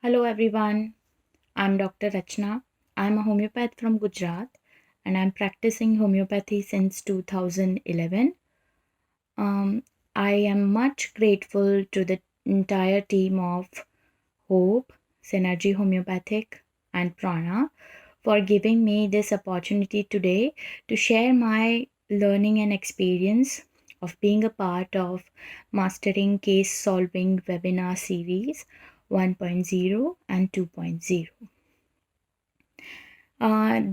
Hello everyone, I'm Dr. Rachna. I'm a homeopath from Gujarat and I'm practicing homeopathy since 2011. Um, I am much grateful to the entire team of Hope, Synergy Homeopathic, and Prana for giving me this opportunity today to share my learning and experience of being a part of Mastering Case Solving webinar series 1.0 and 2.0.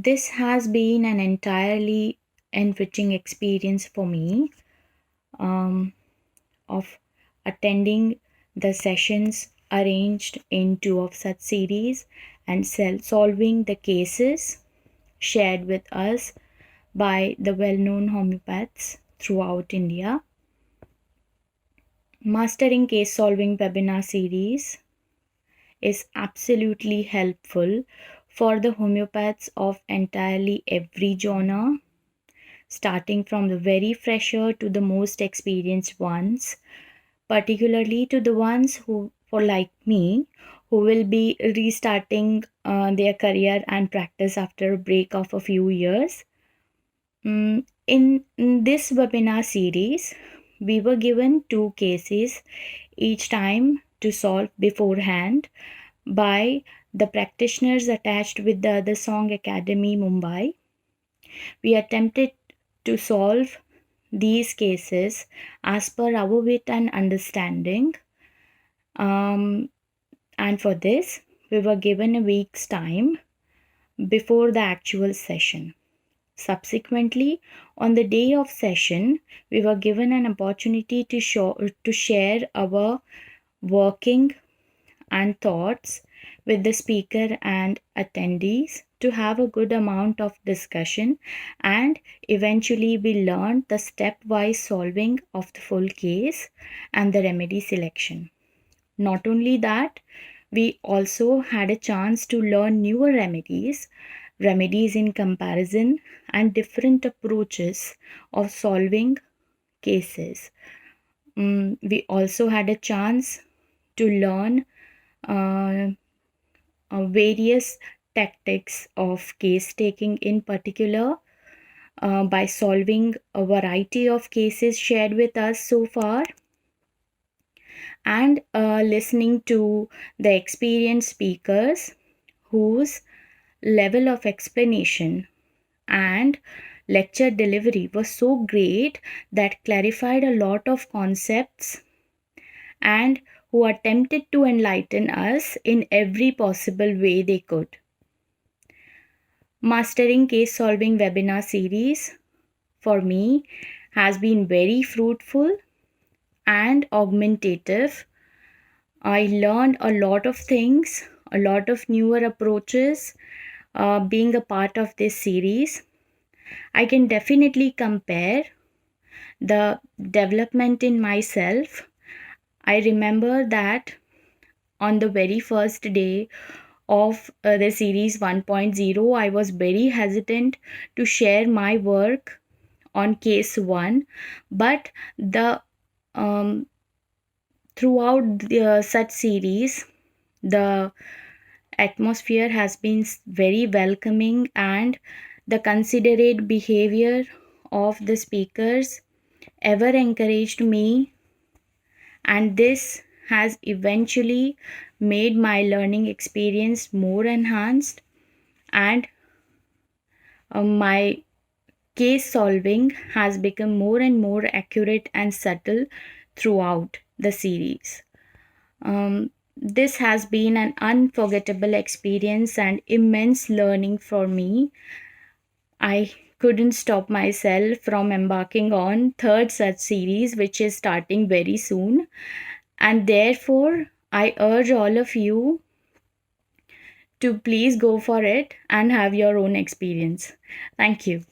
This has been an entirely enriching experience for me of attending the sessions arranged in two of such series and solving the cases shared with us by the well-known homeopaths throughout India. Mastering Case Solving webinar series is absolutely helpful for the homeopaths of entirely every genre, starting from the very fresher to the most experienced ones, particularly to the ones who, for like me, who will be restarting their career and practice after a break of a few years. In this webinar series, we were given two cases each time to solve beforehand by the practitioners attached with the Other Song Academy Mumbai. We attempted to solve these cases as per our wit and understanding. And for this, we were given a week's time before the actual session. Subsequently, on the day of session, we were given an opportunity to share our working and thoughts with the speaker and attendees to have a good amount of discussion, and eventually we learned the stepwise solving of the full case and the remedy selection. Not only that, we also had a chance to learn newer remedies in comparison, and different approaches of solving cases. We also had a chance to learn various tactics of case taking, in particular by solving a variety of cases shared with us so far, and listening to the experienced speakers whose level of explanation and lecture delivery was so great that clarified a lot of concepts, and who attempted to enlighten us in every possible way they could. Mastering Case Solving webinar series for me has been very fruitful and augmentative. I learned a lot of things, a lot of newer approaches being a part of this series. I can definitely compare the development in myself. I remember that on the very first day of the series 1.0, I was very hesitant to share my work on case 1, but the throughout the such series, the atmosphere has been very welcoming, and the considerate behavior of the speakers ever encouraged me, and this has eventually made my learning experience more enhanced, and my case solving has become more and more accurate and subtle throughout the series. This has been an unforgettable experience and immense learning for me. I couldn't stop myself from embarking on third such series, which is starting very soon, and therefore I urge all of you to please go for it and have your own experience. Thank you.